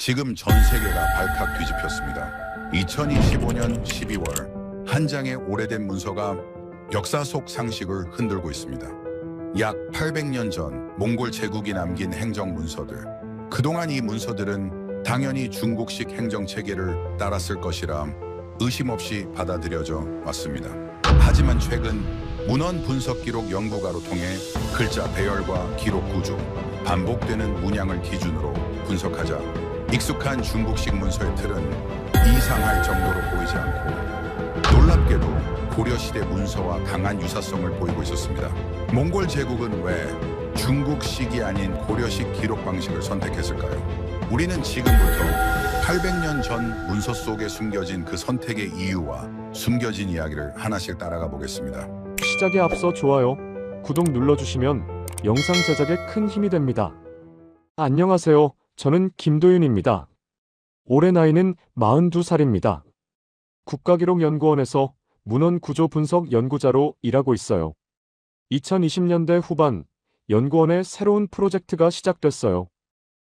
지금 전 세계가 발칵 뒤집혔습니다. 2025년 12월 한 장의 오래된 문서가 역사 속 상식을 흔들고 있습니다. 약 800년 전 몽골 제국이 남긴 행정 문서들. 그동안 이 문서들은 당연히 중국식 행정 체계를 따랐을 것이라 의심 없이 받아들여져 왔습니다. 하지만 최근 문헌 분석 기록 연구가로 통해 글자 배열과 기록 구조, 반복되는 문양을 기준으로 분석하자 익숙한 중국식 문서의 틀은 이상할 정도로 보이지 않고 놀랍게도 고려시대 문서와 강한 유사성을 보이고 있었습니다. 몽골 제국은 왜 중국식이 아닌 고려식 기록 방식을 선택했을까요? 우리는 지금부터 800년 전 문서 속에 숨겨진 그 선택의 이유와 숨겨진 이야기를 하나씩 따라가 보겠습니다. 시작에 앞서 좋아요, 구독 눌러주시면 영상 제작에 큰 힘이 됩니다. 안녕하세요. 저는 김도윤입니다. 올해 나이는 42살입니다. 국가기록연구원에서 문헌 구조 분석 연구자로 일하고 있어요. 2020년대 후반 연구원의 새로운 프로젝트가 시작됐어요.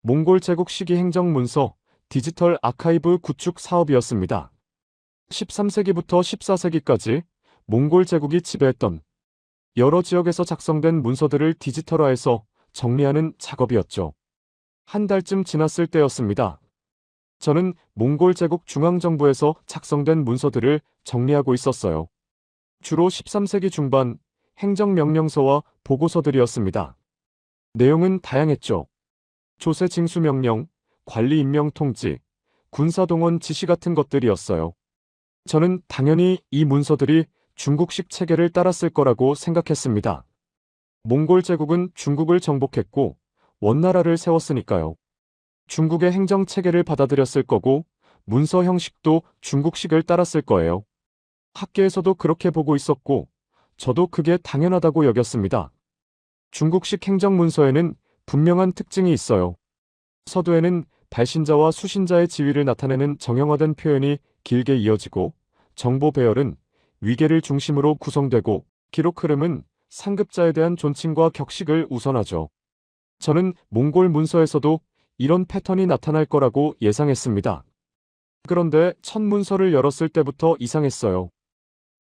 몽골 제국 시기 행정 문서 디지털 아카이브 구축 사업이었습니다. 13세기부터 14세기까지 몽골 제국이 지배했던 여러 지역에서 작성된 문서들을 디지털화해서 정리하는 작업이었죠. 한 달쯤 지났을 때였습니다. 저는 몽골 제국 중앙정부에서 작성된 문서들을 정리하고 있었어요. 주로 13세기 중반 행정명령서와 보고서들이었습니다. 내용은 다양했죠. 조세 징수 명령, 관리 임명 통지, 군사동원 지시 같은 것들이었어요. 저는 당연히 이 문서들이 중국식 체계를 따랐을 거라고 생각했습니다. 몽골 제국은 중국을 정복했고 원나라를 세웠으니까요. 중국의 행정 체계를 받아들였을 거고 문서 형식도 중국식을 따랐을 거예요. 학계에서도 그렇게 보고 있었고 저도 그게 당연하다고 여겼습니다. 중국식 행정 문서에는 분명한 특징이 있어요. 서두에는 발신자와 수신자의 지위를 나타내는 정형화된 표현이 길게 이어지고 정보 배열은 위계를 중심으로 구성되고 기록 흐름은 상급자에 대한 존칭과 격식을 우선하죠. 저는 몽골 문서에서도 이런 패턴이 나타날 거라고 예상했습니다. 그런데 첫 문서를 열었을 때부터 이상했어요.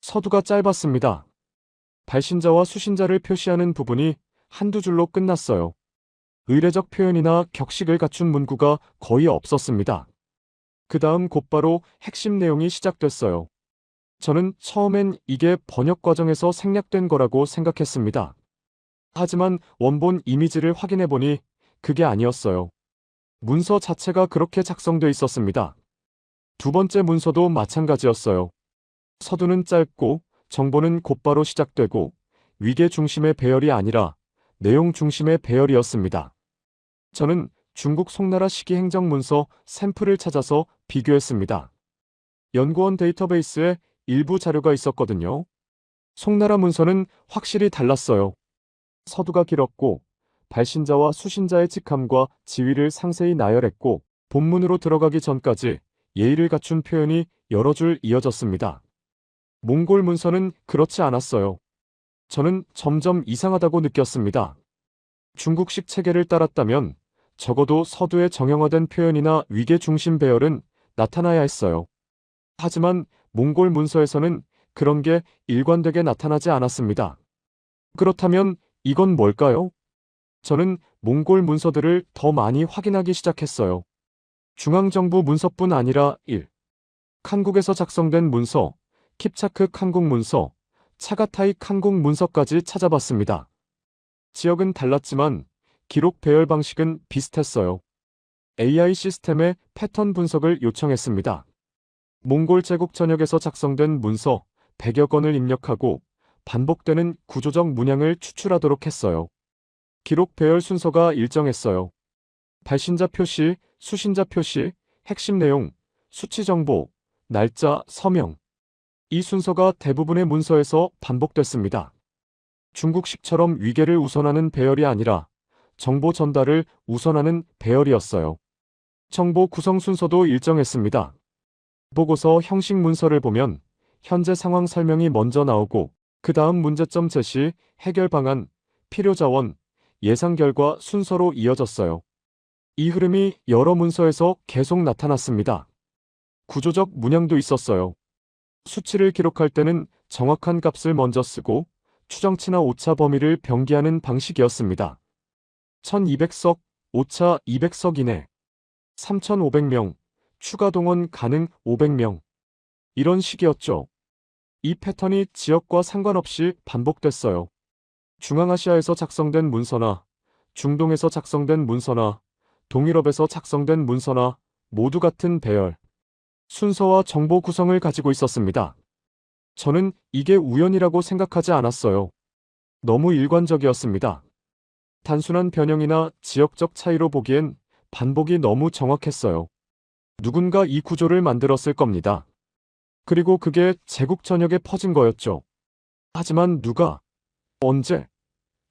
서두가 짧았습니다. 발신자와 수신자를 표시하는 부분이 한두 줄로 끝났어요. 의례적 표현이나 격식을 갖춘 문구가 거의 없었습니다. 그 다음 곧바로 핵심 내용이 시작됐어요. 저는 처음엔 이게 번역 과정에서 생략된 거라고 생각했습니다. 하지만 원본 이미지를 확인해보니 그게 아니었어요. 문서 자체가 그렇게 작성돼 있었습니다. 두 번째 문서도 마찬가지였어요. 서두는 짧고 정보는 곧바로 시작되고 위계 중심의 배열이 아니라 내용 중심의 배열이었습니다. 저는 중국 송나라 시기 행정문서 샘플을 찾아서 비교했습니다. 연구원 데이터베이스에 일부 자료가 있었거든요. 송나라 문서는 확실히 달랐어요. 서두가 길었고 발신자와 수신자의 직함과 지위를 상세히 나열했고 본문으로 들어가기 전까지 예의를 갖춘 표현이 여러 줄 이어졌습니다. 몽골 문서는 그렇지 않았어요. 저는 점점 이상하다고 느꼈습니다. 중국식 체계를 따랐다면 적어도 서두의 정형화된 표현이나 위계 중심 배열은 나타나야 했어요. 하지만 몽골 문서에서는 그런 게 일관되게 나타나지 않았습니다. 그렇다면 이건 뭘까요? 저는 몽골 문서들을 더 많이 확인하기 시작했어요. 중앙정부 문서뿐 아니라 칸국에서 작성된 문서, 킵차크 칸국 문서, 차가타이 칸국 문서까지 찾아봤습니다. 지역은 달랐지만 기록 배열 방식은 비슷했어요. AI 시스템에 패턴 분석을 요청했습니다. 몽골 제국 전역에서 작성된 문서 100여 건을 입력하고 반복되는 구조적 문양을 추출하도록 했어요. 기록 배열 순서가 일정했어요. 발신자 표시, 수신자 표시, 핵심 내용, 수치 정보, 날짜, 서명. 이 순서가 대부분의 문서에서 반복됐습니다. 중국식처럼 위계를 우선하는 배열이 아니라 정보 전달을 우선하는 배열이었어요. 정보 구성 순서도 일정했습니다. 보고서 형식 문서를 보면 현재 상황 설명이 먼저 나오고 그 다음 문제점 제시, 해결 방안, 필요 자원, 예상 결과 순서로 이어졌어요. 이 흐름이 여러 문서에서 계속 나타났습니다. 구조적 문양도 있었어요. 수치를 기록할 때는 정확한 값을 먼저 쓰고 추정치나 오차 범위를 병기하는 방식이었습니다. 1200석, 오차 200석 이내, 3500명, 추가 동원 가능 500명. 이런 식이었죠. 이 패턴이 지역과 상관없이 반복됐어요. 중앙아시아에서 작성된 문서나 중동에서 작성된 문서나 동유럽에서 작성된 문서나 모두 같은 배열, 순서와 정보 구성을 가지고 있었습니다. 저는 이게 우연이라고 생각하지 않았어요. 너무 일관적이었습니다. 단순한 변형이나 지역적 차이로 보기엔 반복이 너무 정확했어요. 누군가 이 구조를 만들었을 겁니다. 그리고 그게 제국 전역에 퍼진 거였죠. 하지만 누가, 언제,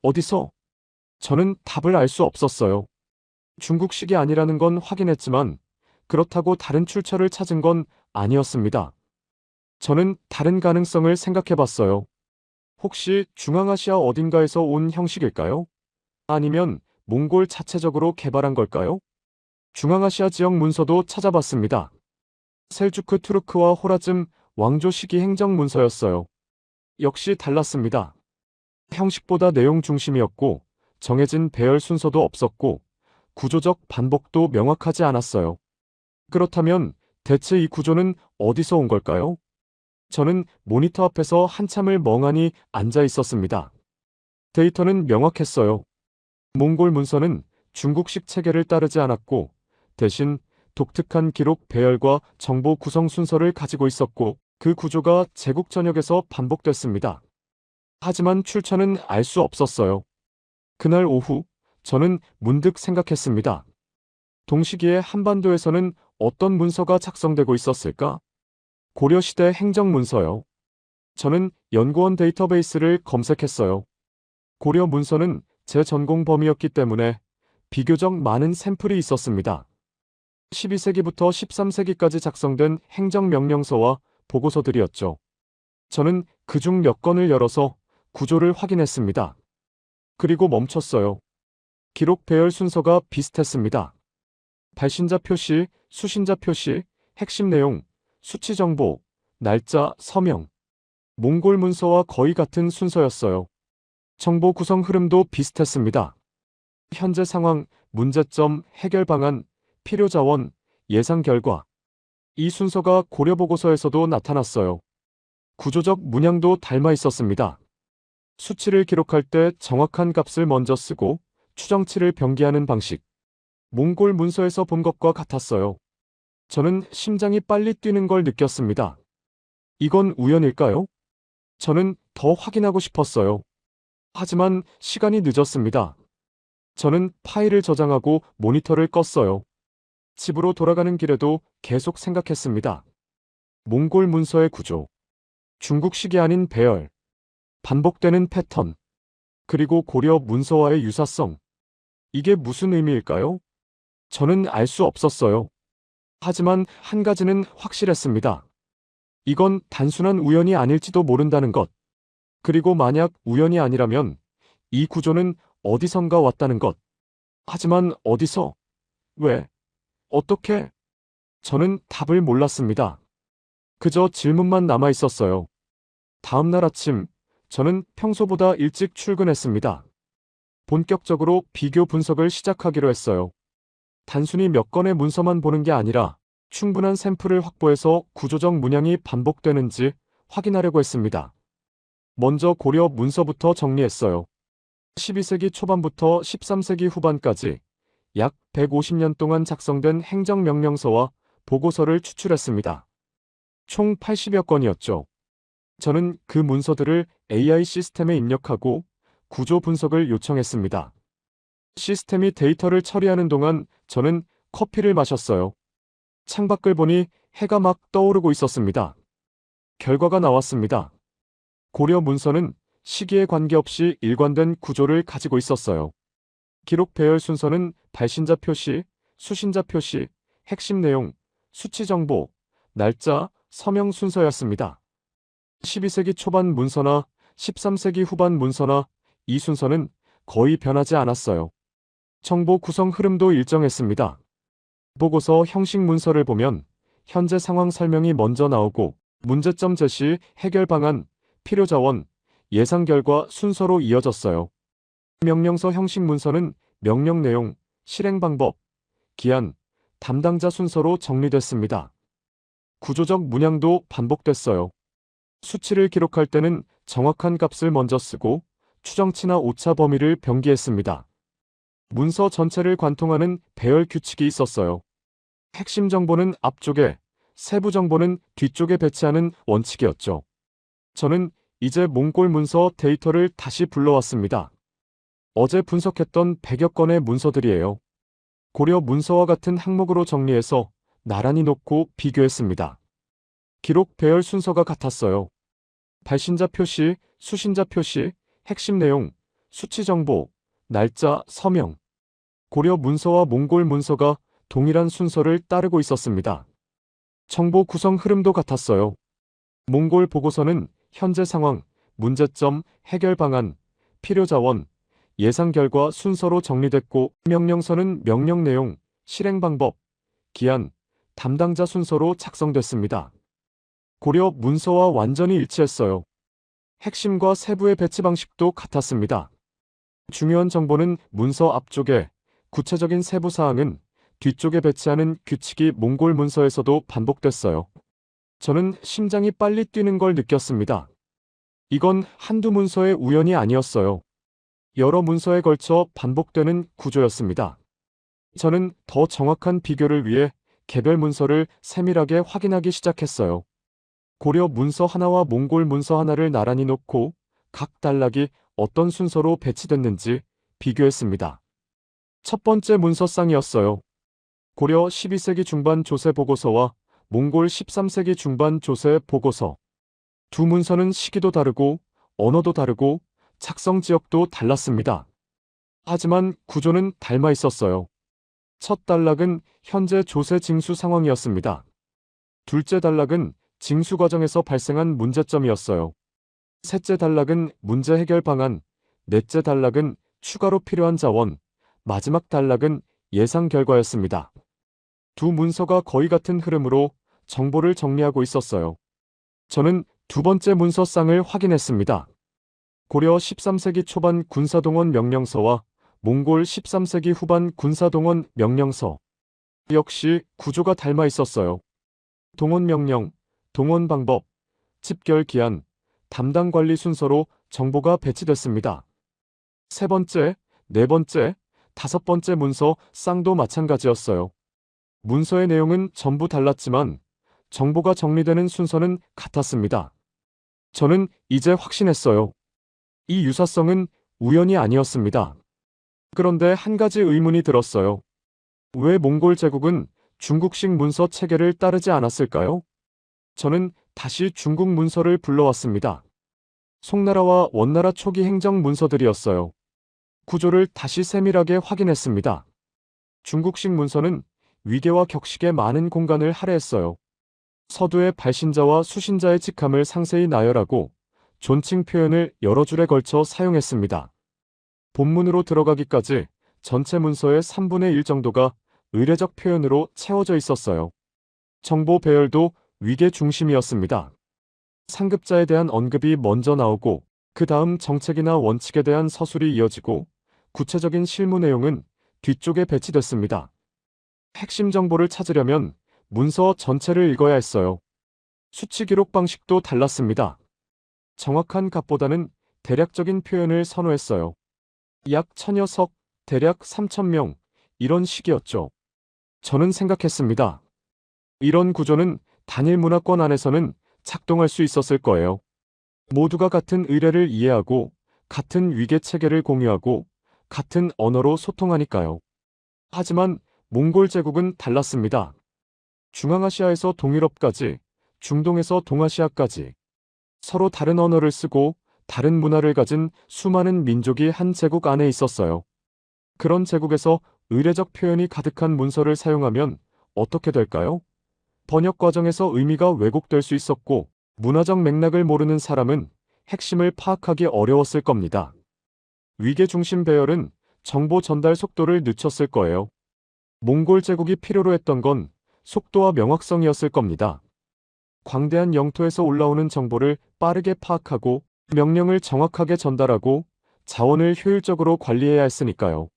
어디서? 저는 답을 알 수 없었어요. 중국식이 아니라는 건 확인했지만 그렇다고 다른 출처를 찾은 건 아니었습니다. 저는 다른 가능성을 생각해 봤어요. 혹시 중앙아시아 어딘가에서 온 형식일까요? 아니면 몽골 자체적으로 개발한 걸까요? 중앙아시아 지역 문서도 찾아봤습니다. 셀주크 투르크와 호라즘 왕조 시기 행정 문서였어요. 역시 달랐습니다. 형식보다 내용 중심이었고 정해진 배열 순서도 없었고 구조적 반복도 명확하지 않았어요. 그렇다면 대체 이 구조는 어디서 온 걸까요? 저는 모니터 앞에서 한참을 멍하니 앉아 있었습니다. 데이터는 명확했어요. 몽골 문서는 중국식 체계를 따르지 않았고 대신 독특한 기록 배열과 정보 구성 순서를 가지고 있었고 그 구조가 제국 전역에서 반복됐습니다. 하지만 출처는 알 수 없었어요. 그날 오후 저는 문득 생각했습니다. 동시기에 한반도에서는 어떤 문서가 작성되고 있었을까? 고려시대 행정문서요. 저는 연구원 데이터베이스를 검색했어요. 고려 문서는 제 전공 범위였기 때문에 비교적 많은 샘플이 있었습니다. 12세기부터 13세기까지 작성된 행정명령서와 보고서들이었죠. 저는 그중 몇 건을 열어서 구조를 확인했습니다. 그리고 멈췄어요. 기록 배열 순서가 비슷했습니다. 발신자 표시, 수신자 표시, 핵심 내용, 수치 정보, 날짜, 서명. 몽골 문서와 거의 같은 순서였어요. 정보 구성 흐름도 비슷했습니다. 현재 상황, 문제점, 해결 방안, 필요 자원, 예상 결과. 이 순서가 고려 보고서에서도 나타났어요. 구조적 문양도 닮아 있었습니다. 수치를 기록할 때 정확한 값을 먼저 쓰고 추정치를 병기하는 방식. 몽골 문서에서 본 것과 같았어요. 저는 심장이 빨리 뛰는 걸 느꼈습니다. 이건 우연일까요? 저는 더 확인하고 싶었어요. 하지만 시간이 늦었습니다. 저는 파일을 저장하고 모니터를 껐어요. 집으로 돌아가는 길에도 계속 생각했습니다. 몽골 문서의 구조, 중국식이 아닌 배열, 반복되는 패턴, 그리고 고려 문서와의 유사성. 이게 무슨 의미일까요? 저는 알 수 없었어요. 하지만 한 가지는 확실했습니다. 이건 단순한 우연이 아닐지도 모른다는 것. 그리고 만약 우연이 아니라면 이 구조는 어디선가 왔다는 것. 하지만 어디서? 왜? 어떻게? 저는 답을 몰랐습니다. 그저 질문만 남아 있었어요. 다음 날 아침, 저는 평소보다 일찍 출근했습니다. 본격적으로 비교 분석을 시작하기로 했어요. 단순히 몇 건의 문서만 보는 게 아니라 충분한 샘플을 확보해서 구조적 문양이 반복되는지 확인하려고 했습니다. 먼저 고려 문서부터 정리했어요. 12세기 초반부터 13세기 후반까지 약 150년 동안 작성된 행정명령서와 보고서를 추출했습니다. 총 80여 건이었죠. 저는 그 문서들을 AI 시스템에 입력하고 구조 분석을 요청했습니다. 시스템이 데이터를 처리하는 동안 저는 커피를 마셨어요. 창밖을 보니 해가 막 떠오르고 있었습니다. 결과가 나왔습니다. 고려 문서는 시기에 관계없이 일관된 구조를 가지고 있었어요. 기록 배열 순서는 발신자 표시, 수신자 표시, 핵심 내용, 수치 정보, 날짜, 서명 순서였습니다. 12세기 초반 문서나 13세기 후반 문서나 이 순서는 거의 변하지 않았어요. 정보 구성 흐름도 일정했습니다. 보고서 형식 문서를 보면 현재 상황 설명이 먼저 나오고 문제점 제시, 해결 방안, 필요 자원, 예상 결과 순서로 이어졌어요. 명령서 형식 문서는 명령 내용, 실행 방법, 기한, 담당자 순서로 정리됐습니다. 구조적 문양도 반복됐어요. 수치를 기록할 때는 정확한 값을 먼저 쓰고 추정치나 오차 범위를 병기했습니다. 문서 전체를 관통하는 배열 규칙이 있었어요. 핵심 정보는 앞쪽에, 세부 정보는 뒤쪽에 배치하는 원칙이었죠. 저는 이제 몽골 문서 데이터를 다시 불러왔습니다. 어제 분석했던 100여 건의 문서들이에요. 고려 문서와 같은 항목으로 정리해서 나란히 놓고 비교했습니다. 기록 배열 순서가 같았어요. 발신자 표시, 수신자 표시, 핵심 내용, 수치 정보, 날짜, 서명. 고려 문서와 몽골 문서가 동일한 순서를 따르고 있었습니다. 정보 구성 흐름도 같았어요. 몽골 보고서는 현재 상황, 문제점, 해결 방안, 필요 자원, 예상 결과 순서로 정리됐고 명령서는 명령 내용, 실행 방법, 기한, 담당자 순서로 작성됐습니다. 고려 문서와 완전히 일치했어요. 핵심과 세부의 배치 방식도 같았습니다. 중요한 정보는 문서 앞쪽에, 구체적인 세부 사항은 뒤쪽에 배치하는 규칙이 몽골 문서에서도 반복됐어요. 저는 심장이 빨리 뛰는 걸 느꼈습니다. 이건 한두 문서의 우연이 아니었어요. 여러 문서에 걸쳐 반복되는 구조였습니다. 저는 더 정확한 비교를 위해 개별 문서를 세밀하게 확인하기 시작했어요. 고려 문서 하나와 몽골 문서 하나를 나란히 놓고 각 단락이 어떤 순서로 배치됐는지 비교했습니다. 첫 번째 문서쌍이었어요. 고려 12세기 중반 조세 보고서와 몽골 13세기 중반 조세 보고서. 두 문서는 시기도 다르고 언어도 다르고 작성 지역도 달랐습니다. 하지만 구조는 닮아 있었어요. 첫 단락은 현재 조세 징수 상황이었습니다. 둘째 단락은 징수 과정에서 발생한 문제점이었어요. 셋째 단락은 문제 해결 방안, 넷째 단락은 추가로 필요한 자원, 마지막 단락은 예상 결과였습니다. 두 문서가 거의 같은 흐름으로 정보를 정리하고 있었어요. 저는 두 번째 문서쌍을 확인했습니다. 고려 13세기 초반 군사동원 명령서와 몽골 13세기 후반 군사동원 명령서. 역시 구조가 닮아 있었어요. 동원 명령, 동원 방법, 집결 기한, 담당 관리 순서로 정보가 배치됐습니다. 세 번째, 네 번째, 다섯 번째 문서 쌍도 마찬가지였어요. 문서의 내용은 전부 달랐지만 정보가 정리되는 순서는 같았습니다. 저는 이제 확신했어요. 이 유사성은 우연이 아니었습니다. 그런데 한 가지 의문이 들었어요. 왜 몽골 제국은 중국식 문서 체계를 따르지 않았을까요? 저는 다시 중국 문서를 불러왔습니다. 송나라와 원나라 초기 행정 문서들이었어요. 구조를 다시 세밀하게 확인했습니다. 중국식 문서는 위계와 격식에 많은 공간을 할애했어요. 서두에 발신자와 수신자의 직함을 상세히 나열하고 존칭 표현을 여러 줄에 걸쳐 사용했습니다. 본문으로 들어가기까지 전체 문서의 3분의 1 정도가 의례적 표현으로 채워져 있었어요. 정보 배열도 위계 중심이었습니다. 상급자에 대한 언급이 먼저 나오고 그 다음 정책이나 원칙에 대한 서술이 이어지고 구체적인 실무 내용은 뒤쪽에 배치됐습니다. 핵심 정보를 찾으려면 문서 전체를 읽어야 했어요. 수치 기록 방식도 달랐습니다. 정확한 값보다는 대략적인 표현을 선호했어요. 약 1000여 석, 대략 3000명, 이런 식이었죠. 저는 생각했습니다. 이런 구조는 단일 문화권 안에서는 작동할 수 있었을 거예요. 모두가 같은 의례를 이해하고 같은 위계 체계를 공유하고 같은 언어로 소통하니까요. 하지만 몽골 제국은 달랐습니다. 중앙아시아에서 동유럽까지, 중동에서 동아시아까지 서로 다른 언어를 쓰고 다른 문화를 가진 수많은 민족이 한 제국 안에 있었어요. 그런 제국에서 의례적 표현이 가득한 문서를 사용하면 어떻게 될까요? 번역 과정에서 의미가 왜곡될 수 있었고 문화적 맥락을 모르는 사람은 핵심을 파악하기 어려웠을 겁니다. 위계 중심 배열은 정보 전달 속도를 늦췄을 거예요. 몽골 제국이 필요로 했던 건 속도와 명확성이었을 겁니다. 광대한 영토에서 올라오는 정보를 빠르게 파악하고 명령을 정확하게 전달하고 자원을 효율적으로 관리해야 했으니까요.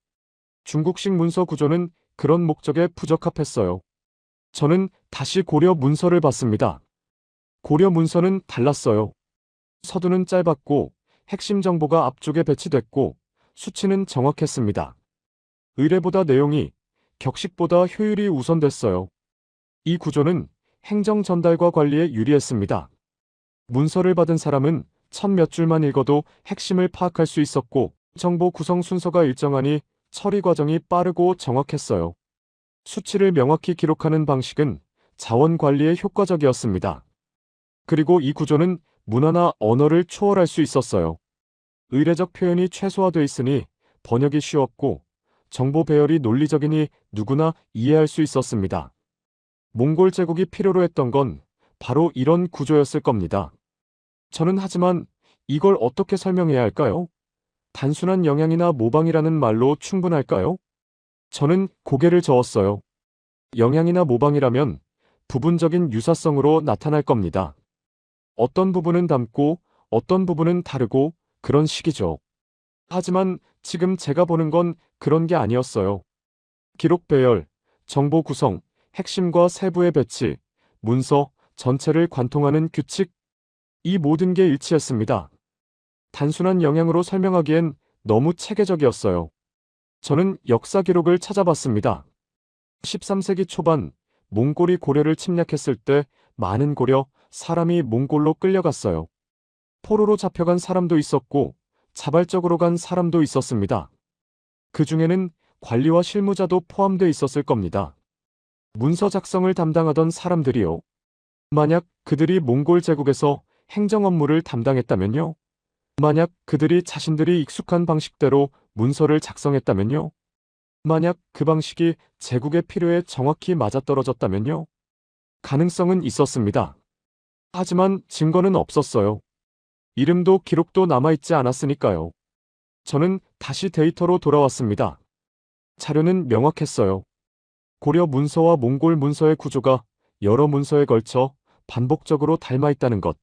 중국식 문서 구조는 그런 목적에 부적합했어요. 저는 다시 고려 문서를 봤습니다. 고려 문서는 달랐어요. 서두는 짧았고 핵심 정보가 앞쪽에 배치됐고 수치는 정확했습니다. 의뢰보다 내용이, 격식보다 효율이 우선됐어요. 이 구조는 행정 전달과 관리에 유리했습니다. 문서를 받은 사람은 첫 몇 줄만 읽어도 핵심을 파악할 수 있었고 정보 구성 순서가 일정하니 처리 과정이 빠르고 정확했어요. 수치를 명확히 기록하는 방식은 자원 관리에 효과적이었습니다. 그리고 이 구조는 문화나 언어를 초월할 수 있었어요. 의례적 표현이 최소화돼 있으니 번역이 쉬웠고 정보 배열이 논리적이니 누구나 이해할 수 있었습니다. 몽골 제국이 필요로 했던 건 바로 이런 구조였을 겁니다. 저는 하지만 이걸 어떻게 설명해야 할까요? 단순한 영향이나 모방이라는 말로 충분할까요? 저는 고개를 저었어요. 영향이나 모방이라면 부분적인 유사성으로 나타날 겁니다. 어떤 부분은 닮고 어떤 부분은 다르고 그런 식이죠. 하지만 지금 제가 보는 건 그런 게 아니었어요. 기록 배열, 정보 구성, 핵심과 세부의 배치, 문서 전체를 관통하는 규칙, 이 모든 게 일치했습니다. 단순한 영향으로 설명하기엔 너무 체계적이었어요. 저는 역사 기록을 찾아봤습니다. 13세기 초반 몽골이 고려를 침략했을 때 많은 고려 사람이 몽골로 끌려갔어요. 포로로 잡혀간 사람도 있었고 자발적으로 간 사람도 있었습니다. 그 중에는 관리와 실무자도 포함되어 있었을 겁니다. 문서 작성을 담당하던 사람들이요. 만약 그들이 몽골 제국에서 행정 업무를 담당했다면요. 만약 그들이 자신들이 익숙한 방식대로 문서를 작성했다면요. 만약 그 방식이 제국의 필요에 정확히 맞아떨어졌다면요. 가능성은 있었습니다. 하지만 증거는 없었어요. 이름도 기록도 남아있지 않았으니까요. 저는 다시 데이터로 돌아왔습니다. 자료는 명확했어요. 고려 문서와 몽골 문서의 구조가 여러 문서에 걸쳐 반복적으로 닮아있다는 것.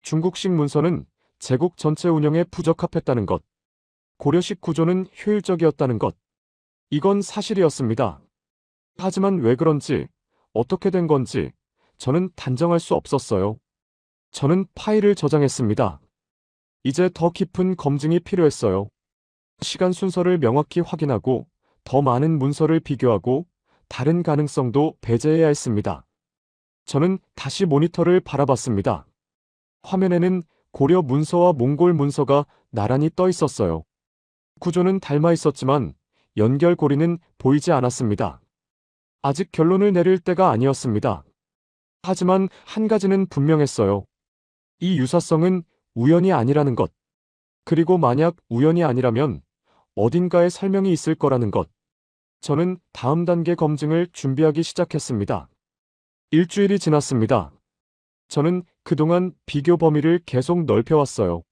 중국식 문서는 제국 전체 운영에 부적합했다는 것. 고려식 구조는 효율적이었다는 것. 이건 사실이었습니다. 하지만 왜 그런지, 어떻게 된 건지 저는 단정할 수 없었어요. 저는 파일을 저장했습니다. 이제 더 깊은 검증이 필요했어요. 시간 순서를 명확히 확인하고 더 많은 문서를 비교하고 다른 가능성도 배제해야 했습니다. 저는 다시 모니터를 바라봤습니다. 화면에는 고려 문서와 몽골 문서가 나란히 떠 있었어요. 구조는 닮아 있었지만 연결고리는 보이지 않았습니다. 아직 결론을 내릴 때가 아니었습니다. 하지만 한 가지는 분명했어요. 이 유사성은 우연이 아니라는 것. 그리고 만약 우연이 아니라면 어딘가에 설명이 있을 거라는 것. 저는 다음 단계 검증을 준비하기 시작했습니다. 일주일이 지났습니다. 저는 그동안 비교 범위를 계속 넓혀왔어요.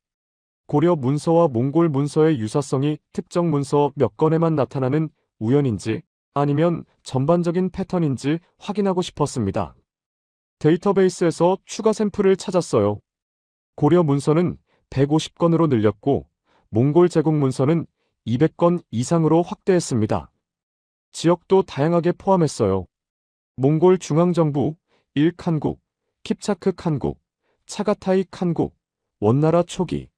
고려 문서와 몽골 문서의 유사성이 특정 문서 몇 건에만 나타나는 우연인지 아니면 전반적인 패턴인지 확인하고 싶었습니다. 데이터베이스에서 추가 샘플을 찾았어요. 고려 문서는 150건으로 늘렸고 몽골 제국 문서는 200건 이상으로 확대했습니다. 지역도 다양하게 포함했어요. 몽골 중앙정부, 일칸국, 킵차크 칸국, 차가타이 칸국, 원나라 초기.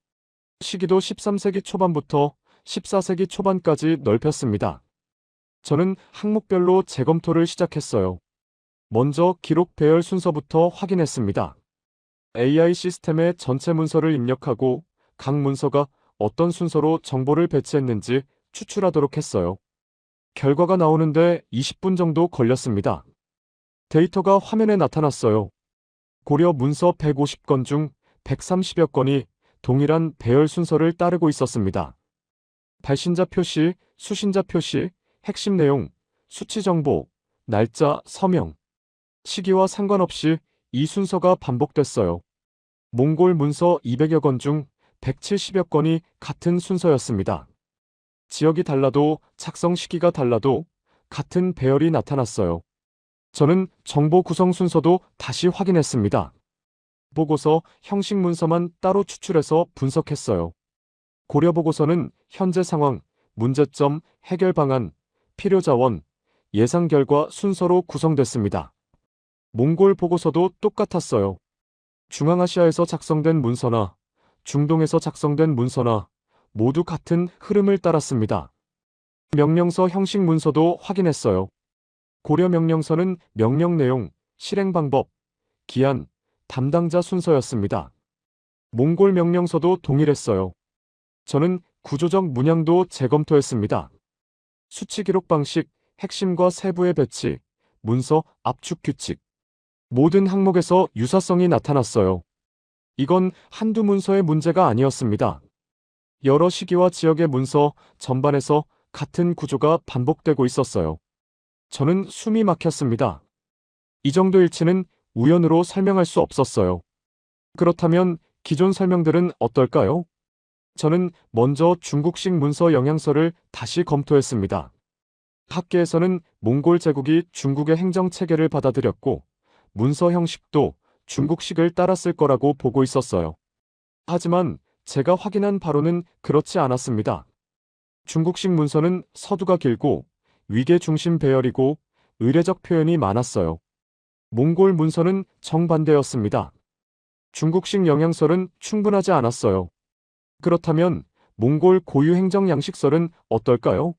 시기도 13세기 초반부터 14세기 초반까지 넓혔습니다. 저는 항목별로 재검토를 시작했어요. 먼저 기록 배열 순서부터 확인했습니다. AI 시스템에 전체 문서를 입력하고 각 문서가 어떤 순서로 정보를 배치했는지 추출하도록 했어요. 결과가 나오는데 20분 정도 걸렸습니다. 데이터가 화면에 나타났어요. 고려 문서 150건 중 130여 건이 동일한 배열 순서를 따르고 있었습니다. 발신자 표시, 수신자 표시, 핵심 내용, 수치 정보, 날짜, 서명, 시기와 상관없이 이 순서가 반복됐어요. 몽골 문서 200여 건 중 170여 건이 같은 순서였습니다. 지역이 달라도 작성 시기가 달라도 같은 배열이 나타났어요. 저는 정보 구성 순서도 다시 확인했습니다. 보고서 형식 문서만 따로 추출해서 분석했어요. 고려 보고서는 현재 상황, 문제점, 해결 방안, 필요 자원, 예상 결과 순서로 구성됐습니다. 몽골 보고서도 똑같았어요. 중앙아시아에서 작성된 문서나 중동에서 작성된 문서나 모두 같은 흐름을 따랐습니다. 명령서 형식 문서도 확인했어요. 고려 명령서는 명령 내용, 실행 방법, 기한, 담당자 순서였습니다. 몽골 명령서도 동일했어요. 저는 구조적 문양도 재검토했습니다. 수치 기록 방식, 핵심과 세부의 배치, 문서, 압축 규칙. 모든 항목에서 유사성이 나타났어요. 이건 한두 문서의 문제가 아니었습니다. 여러 시기와 지역의 문서 전반에서 같은 구조가 반복되고 있었어요. 저는 숨이 막혔습니다. 이 정도 일치는 우연으로 설명할 수 없었어요. 그렇다면 기존 설명들은 어떨까요? 저는 먼저 중국식 문서 영향서를 다시 검토했습니다. 학계에서는 몽골 제국이 중국의 행정 체계를 받아들였고 문서 형식도 중국식을 따랐을 거라고 보고 있었어요. 하지만 제가 확인한 바로는 그렇지 않았습니다. 중국식 문서는 서두가 길고 위계 중심 배열이고 의례적 표현이 많았어요. 몽골 문서는 정반대였습니다. 중국식 영향설은 충분하지 않았어요. 그렇다면 몽골 고유 행정 양식설은 어떨까요?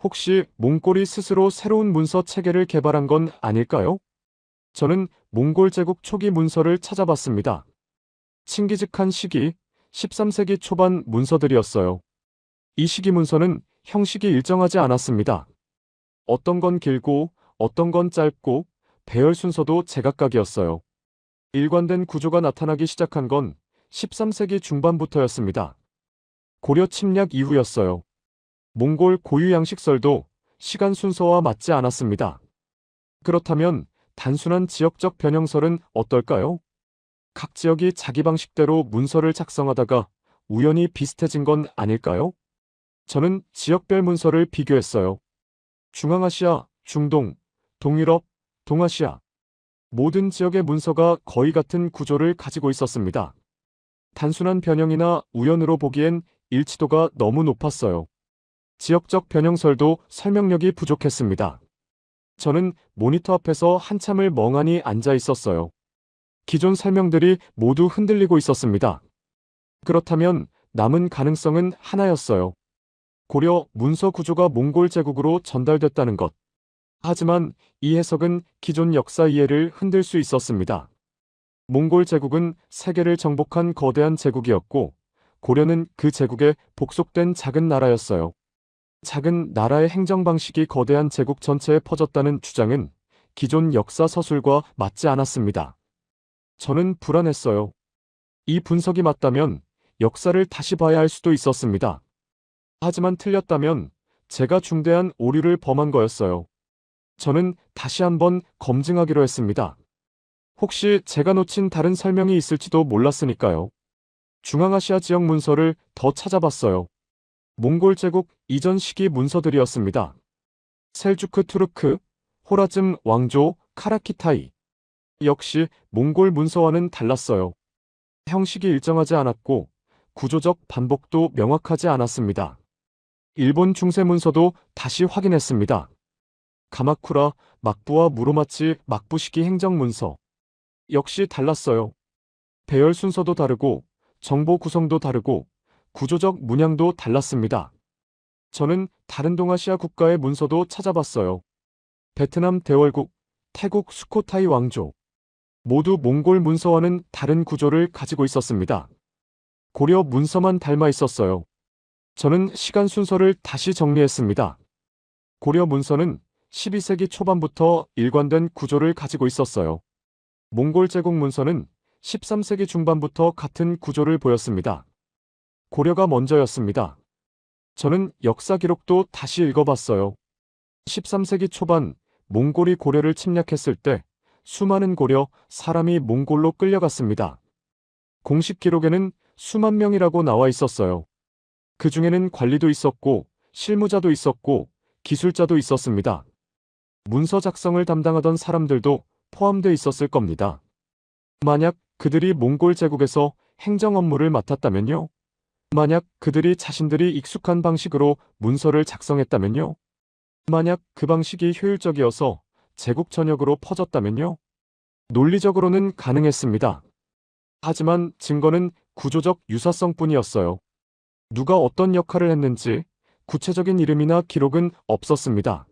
혹시 몽골이 스스로 새로운 문서 체계를 개발한 건 아닐까요? 저는 몽골 제국 초기 문서를 찾아봤습니다. 칭기즈칸 시기 13세기 초반 문서들이었어요. 이 시기 문서는 형식이 일정하지 않았습니다. 어떤 건 길고 어떤 건 짧고 배열 순서도 제각각이었어요. 일관된 구조가 나타나기 시작한 건 13세기 중반부터였습니다. 고려 침략 이후였어요. 몽골 고유 양식설도 시간 순서와 맞지 않았습니다. 그렇다면 단순한 지역적 변형설은 어떨까요? 각 지역이 자기 방식대로 문서를 작성하다가 우연히 비슷해진 건 아닐까요? 저는 지역별 문서를 비교했어요. 중앙아시아, 중동, 동유럽, 동아시아. 모든 지역의 문서가 거의 같은 구조를 가지고 있었습니다. 단순한 변형이나 우연으로 보기엔 일치도가 너무 높았어요. 지역적 변형설도 설명력이 부족했습니다. 저는 모니터 앞에서 한참을 멍하니 앉아 있었어요. 기존 설명들이 모두 흔들리고 있었습니다. 그렇다면 남은 가능성은 하나였어요. 고려 문서 구조가 몽골 제국으로 전달됐다는 것. 하지만 이 해석은 기존 역사 이해를 흔들 수 있었습니다. 몽골 제국은 세계를 정복한 거대한 제국이었고 고려는 그 제국에 복속된 작은 나라였어요. 작은 나라의 행정 방식이 거대한 제국 전체에 퍼졌다는 주장은 기존 역사 서술과 맞지 않았습니다. 저는 불안했어요. 이 분석이 맞다면 역사를 다시 봐야 할 수도 있었습니다. 하지만 틀렸다면 제가 중대한 오류를 범한 거였어요. 저는 다시 한번 검증하기로 했습니다. 혹시 제가 놓친 다른 설명이 있을지도 몰랐으니까요. 중앙아시아 지역 문서를 더 찾아봤어요. 몽골 제국 이전 시기 문서들이었습니다. 셀주크 투르크, 호라즘 왕조, 카라키타이. 역시 몽골 문서와는 달랐어요. 형식이 일정하지 않았고 구조적 반복도 명확하지 않았습니다. 일본 중세 문서도 다시 확인했습니다. 가마쿠라, 막부와 무로마치 막부 시기 행정 문서. 역시 달랐어요. 배열 순서도 다르고 정보 구성도 다르고 구조적 문양도 달랐습니다. 저는 다른 동아시아 국가의 문서도 찾아봤어요. 베트남 대월국, 태국 수코타이 왕조. 모두 몽골 문서와는 다른 구조를 가지고 있었습니다. 고려 문서만 닮아 있었어요. 저는 시간 순서를 다시 정리했습니다. 고려 문서는 12세기 초반부터 일관된 구조를 가지고 있었어요. 몽골 제국 문서는 13세기 중반부터 같은 구조를 보였습니다. 고려가 먼저였습니다. 저는 역사 기록도 다시 읽어봤어요. 13세기 초반 몽골이 고려를 침략했을 때 수많은 고려 사람이 몽골로 끌려갔습니다. 공식 기록에는 수만 명이라고 나와 있었어요. 그 중에는 관리도 있었고 실무자도 있었고 기술자도 있었습니다. 문서 작성을 담당하던 사람들도 포함되어 있었을 겁니다. 만약 그들이 몽골 제국에서 행정 업무를 맡았다면요? 만약 그들이 자신들이 익숙한 방식으로 문서를 작성했다면요? 만약 그 방식이 효율적이어서 제국 전역으로 퍼졌다면요? 논리적으로는 가능했습니다. 하지만 증거는 구조적 유사성뿐이었어요. 누가 어떤 역할을 했는지 구체적인 이름이나 기록은 없었습니다.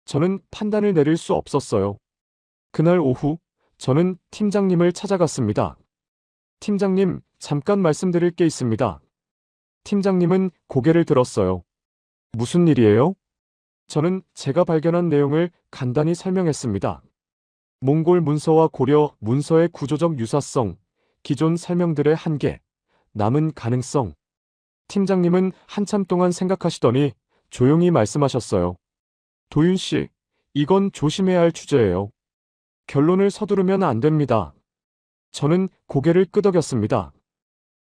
저는 판단을 내릴 수 없었어요. 그날 오후, 저는 팀장님을 찾아갔습니다. 팀장님, 잠깐 말씀드릴 게 있습니다. 팀장님은 고개를 들었어요. 무슨 일이에요? 저는 제가 발견한 내용을 간단히 설명했습니다. 몽골 문서와 고려 문서의 구조적 유사성, 기존 설명들의 한계, 남은 가능성. 팀장님은 한참 동안 생각하시더니 조용히 말씀하셨어요. 도윤 씨, 이건 조심해야 할 주제예요. 결론을 서두르면 안 됩니다. 저는 고개를 끄덕였습니다.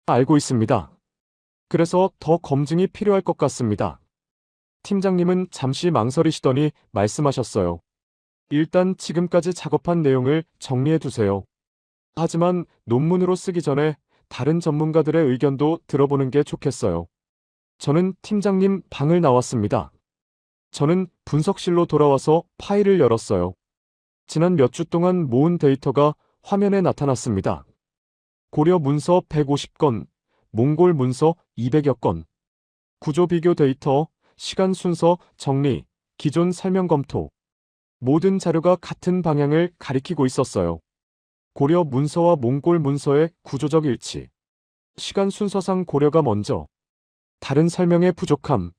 알고 있습니다. 그래서 더 검증이 필요할 것 같습니다. 팀장님은 잠시 망설이시더니 말씀하셨어요. 일단 지금까지 작업한 내용을 정리해 두세요. 하지만 논문으로 쓰기 전에 다른 전문가들의 의견도 들어보는 게 좋겠어요. 저는 팀장님 방을 나왔습니다. 저는 분석실로 돌아와서 파일을 열었어요. 지난 몇 주 동안 모은 데이터가 화면에 나타났습니다. 고려 문서 150건, 몽골 문서 200여 건, 구조 비교 데이터, 시간 순서 정리, 기존 설명 검토. 모든 자료가 같은 방향을 가리키고 있었어요. 고려 문서와 몽골 문서의 구조적 일치. 시간 순서상 고려가 먼저. 다른 설명의 부족함.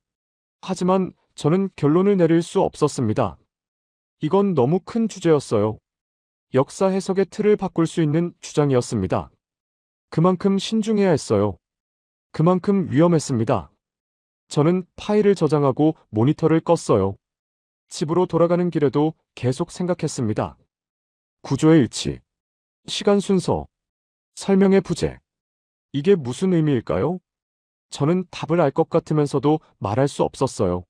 하지만 저는 결론을 내릴 수 없었습니다. 이건 너무 큰 주제였어요. 역사 해석의 틀을 바꿀 수 있는 주장이었습니다. 그만큼 신중해야 했어요. 그만큼 위험했습니다. 저는 파일을 저장하고 모니터를 껐어요. 집으로 돌아가는 길에도 계속 생각했습니다. 구조의 일치, 시간 순서, 설명의 부재. 이게 무슨 의미일까요? 저는 답을 알 것 같으면서도 말할 수 없었어요.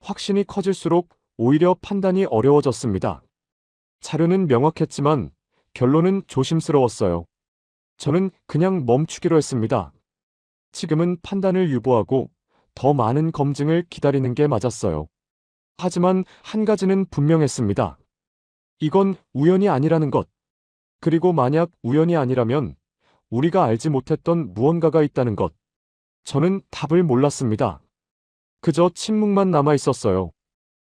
확신이 커질수록 오히려 판단이 어려워졌습니다. 자료는 명확했지만 결론은 조심스러웠어요. 저는 그냥 멈추기로 했습니다. 지금은 판단을 유보하고 더 많은 검증을 기다리는 게 맞았어요. 하지만 한 가지는 분명했습니다. 이건 우연이 아니라는 것. 그리고 만약 우연이 아니라면 우리가 알지 못했던 무언가가 있다는 것. 저는 답을 몰랐습니다. 그저 침묵만 남아 있었어요.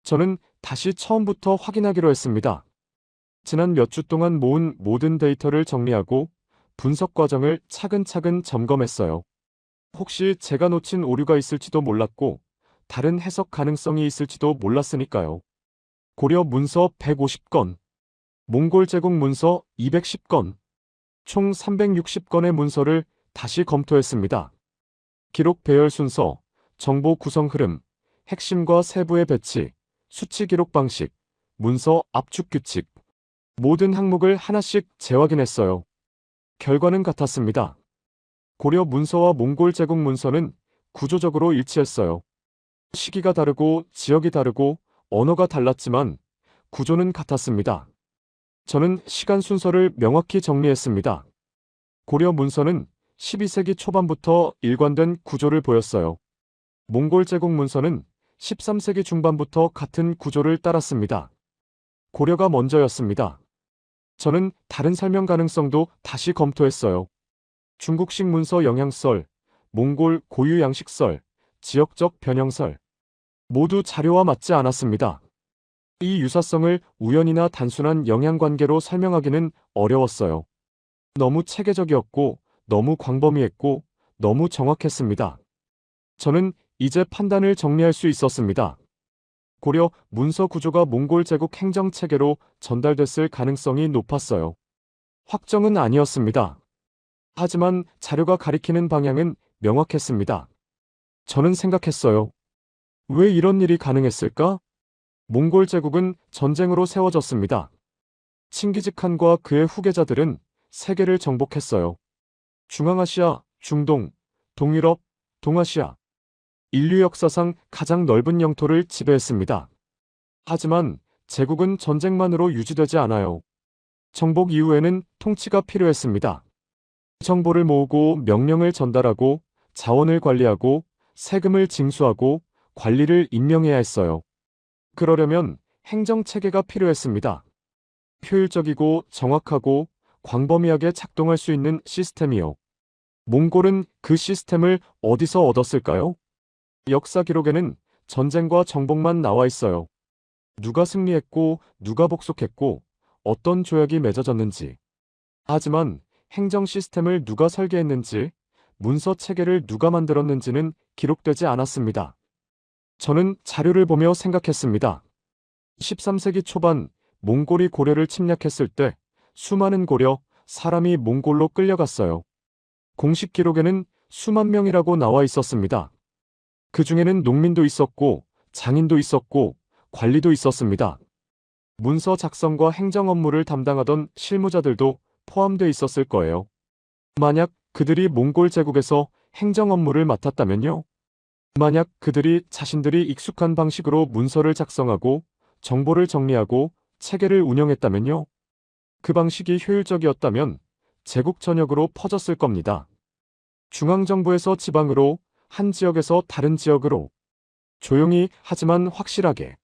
저는 다시 처음부터 확인하기로 했습니다. 지난 몇 주 동안 모은 모든 데이터를 정리하고 분석 과정을 차근차근 점검했어요. 혹시 제가 놓친 오류가 있을지도 몰랐고 다른 해석 가능성이 있을지도 몰랐으니까요. 고려 문서 150건, 몽골 제국 문서 210건, 총 360건의 문서를 다시 검토했습니다. 기록 배열 순서, 정보 구성 흐름, 핵심과 세부의 배치, 수치 기록 방식, 문서 압축 규칙, 모든 항목을 하나씩 재확인했어요. 결과는 같았습니다. 고려 문서와 몽골 제국 문서는 구조적으로 일치했어요. 시기가 다르고 지역이 다르고 언어가 달랐지만 구조는 같았습니다. 저는 시간 순서를 명확히 정리했습니다. 고려 문서는 12세기 초반부터 일관된 구조를 보였어요. 몽골 제국 문서는 13세기 중반부터 같은 구조를 따랐습니다. 고려가 먼저였습니다. 저는 다른 설명 가능성도 다시 검토했어요. 중국식 문서 영향설, 몽골 고유 양식설, 지역적 변형설. 모두 자료와 맞지 않았습니다. 이 유사성을 우연이나 단순한 영향관계로 설명하기는 어려웠어요. 너무 체계적이었고, 너무 광범위했고, 너무 정확했습니다. 저는 이제 판단을 정리할 수 있었습니다. 고려 문서 구조가 몽골 제국 행정 체계로 전달됐을 가능성이 높았어요. 확정은 아니었습니다. 하지만 자료가 가리키는 방향은 명확했습니다. 저는 생각했어요. 왜 이런 일이 가능했을까? 몽골 제국은 전쟁으로 세워졌습니다. 칭기즈칸과 그의 후계자들은 세계를 정복했어요. 중앙아시아, 중동, 동유럽, 동아시아. 인류 역사상 가장 넓은 영토를 지배했습니다. 하지만 제국은 전쟁만으로 유지되지 않아요. 정복 이후에는 통치가 필요했습니다. 정보를 모으고 명령을 전달하고 자원을 관리하고 세금을 징수하고 관리를 임명해야 했어요. 그러려면 행정체계가 필요했습니다. 효율적이고 정확하고 광범위하게 작동할 수 있는 시스템이요. 몽골은 그 시스템을 어디서 얻었을까요? 역사 기록에는 전쟁과 정복만 나와 있어요. 누가 승리했고 누가 복속했고 어떤 조약이 맺어졌는지. 하지만 행정 시스템을 누가 설계했는지, 문서 체계를 누가 만들었는지는 기록되지 않았습니다. 저는 자료를 보며 생각했습니다. 13세기 초반 몽골이 고려를 침략했을 때 수많은 고려 사람이 몽골로 끌려갔어요. 공식 기록에는 수만 명이라고 나와 있었습니다. 그 중에는 농민도 있었고 장인도 있었고 관리도 있었습니다. 문서 작성과 행정 업무를 담당하던 실무자들도 포함되어 있었을 거예요. 만약 그들이 몽골 제국에서 행정 업무를 맡았다면요? 만약 그들이 자신들이 익숙한 방식으로 문서를 작성하고 정보를 정리하고 체계를 운영했다면요? 그 방식이 효율적이었다면 제국 전역으로 퍼졌을 겁니다. 중앙정부에서 지방으로, 한 지역에서 다른 지역으로. 조용히 하지만 확실하게.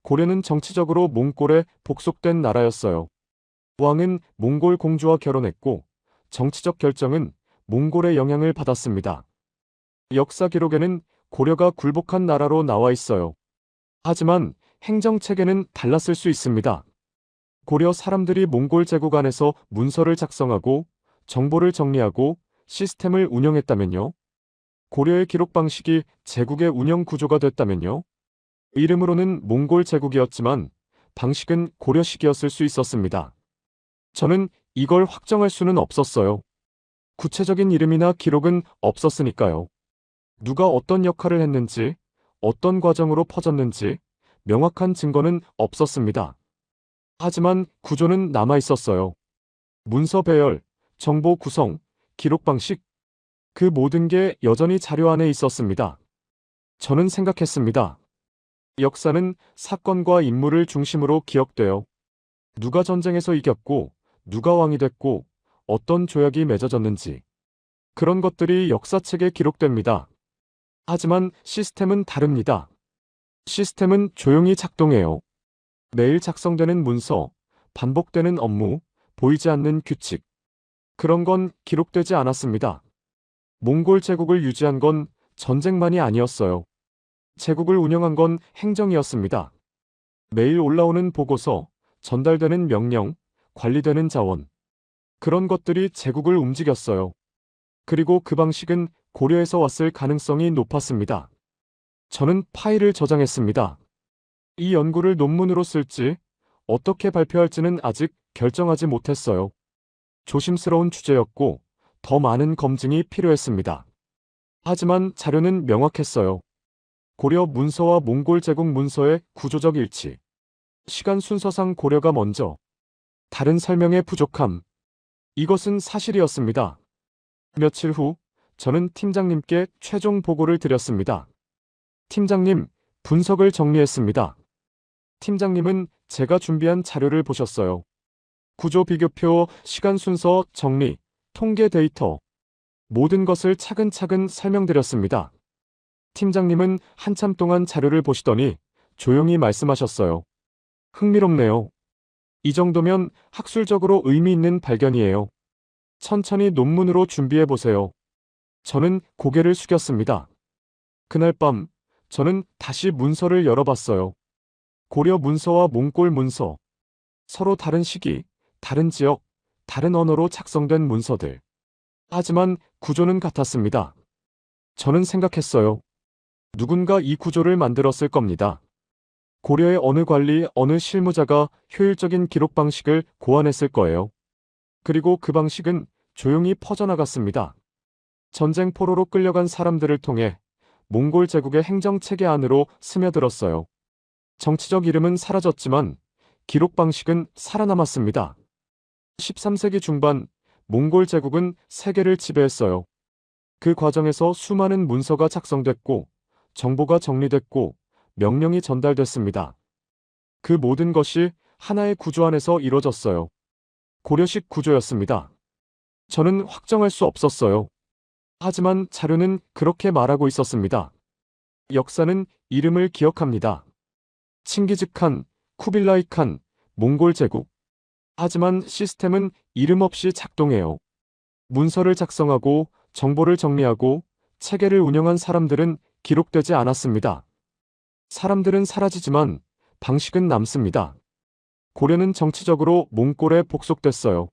고려는 정치적으로 몽골에 복속된 나라였어요. 왕은 몽골 공주와 결혼했고 정치적 결정은 몽골의 영향을 받았습니다. 역사 기록에는 고려가 굴복한 나라로 나와 있어요. 하지만 행정체계는 달랐을 수 있습니다. 고려 사람들이 몽골 제국 안에서 문서를 작성하고 정보를 정리하고 시스템을 운영했다면요? 고려의 기록 방식이 제국의 운영 구조가 됐다면요? 이름으로는 몽골 제국이었지만 방식은 고려식이었을 수 있었습니다. 저는 이걸 확정할 수는 없었어요. 구체적인 이름이나 기록은 없었으니까요. 누가 어떤 역할을 했는지, 어떤 과정으로 퍼졌는지 명확한 증거는 없었습니다. 하지만 구조는 남아 있었어요. 문서 배열, 정보 구성, 기록 방식, 그 모든 게 여전히 자료 안에 있었습니다. 저는 생각했습니다. 역사는 사건과 인물을 중심으로 기억돼요. 누가 전쟁에서 이겼고, 누가 왕이 됐고, 어떤 조약이 맺어졌는지. 그런 것들이 역사책에 기록됩니다. 하지만 시스템은 다릅니다. 시스템은 조용히 작동해요. 매일 작성되는 문서, 반복되는 업무, 보이지 않는 규칙. 그런 건 기록되지 않았습니다. 몽골 제국을 유지한 건 전쟁만이 아니었어요. 제국을 운영한 건 행정이었습니다. 매일 올라오는 보고서, 전달되는 명령, 관리되는 자원. 그런 것들이 제국을 움직였어요. 그리고 그 방식은 고려에서 왔을 가능성이 높았습니다. 저는 파일을 저장했습니다. 이 연구를 논문으로 쓸지, 어떻게 발표할지는 아직 결정하지 못했어요. 조심스러운 주제였고, 더 많은 검증이 필요했습니다. 하지만 자료는 명확했어요. 고려 문서와 몽골 제국 문서의 구조적 일치. 시간 순서상 고려가 먼저. 다른 설명의 부족함. 이것은 사실이었습니다. 며칠 후, 저는 팀장님께 최종 보고를 드렸습니다. 팀장님, 분석을 정리했습니다. 팀장님은 제가 준비한 자료를 보셨어요. 구조 비교표, 시간 순서, 정리, 통계 데이터. 모든 것을 차근차근 설명드렸습니다. 팀장님은 한참 동안 자료를 보시더니 조용히 말씀하셨어요. 흥미롭네요. 이 정도면 학술적으로 의미 있는 발견이에요. 천천히 논문으로 준비해보세요. 저는 고개를 숙였습니다. 그날 밤, 저는 다시 문서를 열어봤어요. 고려 문서와 몽골 문서. 서로 다른 시기, 다른 지역, 다른 언어로 작성된 문서들. 하지만 구조는 같았습니다. 저는 생각했어요. 누군가 이 구조를 만들었을 겁니다. 고려의 어느 관리, 어느 실무자가 효율적인 기록 방식을 고안했을 거예요. 그리고 그 방식은 조용히 퍼져나갔습니다. 전쟁 포로로 끌려간 사람들을 통해 몽골 제국의 행정체계 안으로 스며들었어요. 정치적 이름은 사라졌지만 기록 방식은 살아남았습니다. 13세기 중반 몽골 제국은 세계를 지배했어요. 그 과정에서 수많은 문서가 작성됐고 정보가 정리됐고 명령이 전달됐습니다. 그 모든 것이 하나의 구조 안에서 이루어졌어요. 고려식 구조였습니다. 저는 확정할 수 없었어요. 하지만 자료는 그렇게 말하고 있었습니다. 역사는 이름을 기억합니다. 칭기즈칸, 쿠빌라이 칸, 몽골 제국. 하지만 시스템은 이름 없이 작동해요. 문서를 작성하고 정보를 정리하고 체계를 운영한 사람들은 기록되지 않았습니다. 사람들은 사라지지만 방식은 남습니다. 고려는 정치적으로 몽골에 복속됐어요.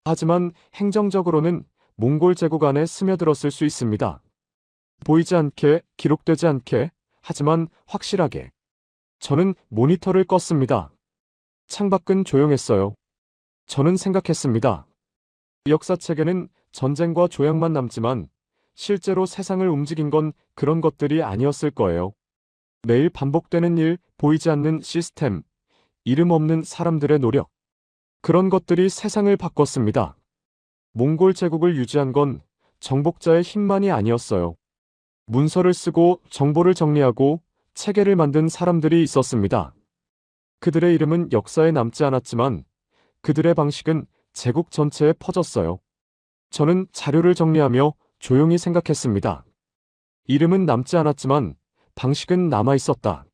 하지만 행정적으로는 몽골 제국 안에 스며들었을 수 있습니다. 보이지 않게, 기록되지 않게, 하지만 확실하게. 저는 모니터를 껐습니다. 창밖은 조용했어요. 저는 생각했습니다. 역사책에는 전쟁과 조약만 남지만 실제로 세상을 움직인 건 그런 것들이 아니었을 거예요. 매일 반복되는 일, 보이지 않는 시스템, 이름 없는 사람들의 노력. 그런 것들이 세상을 바꿨습니다. 몽골 제국을 유지한 건 정복자의 힘만이 아니었어요. 문서를 쓰고 정보를 정리하고 체계를 만든 사람들이 있었습니다. 그들의 이름은 역사에 남지 않았지만 그들의 방식은 제국 전체에 퍼졌어요. 저는 자료를 정리하며 조용히 생각했습니다. 이름은 남지 않았지만 방식은 남아 있었다.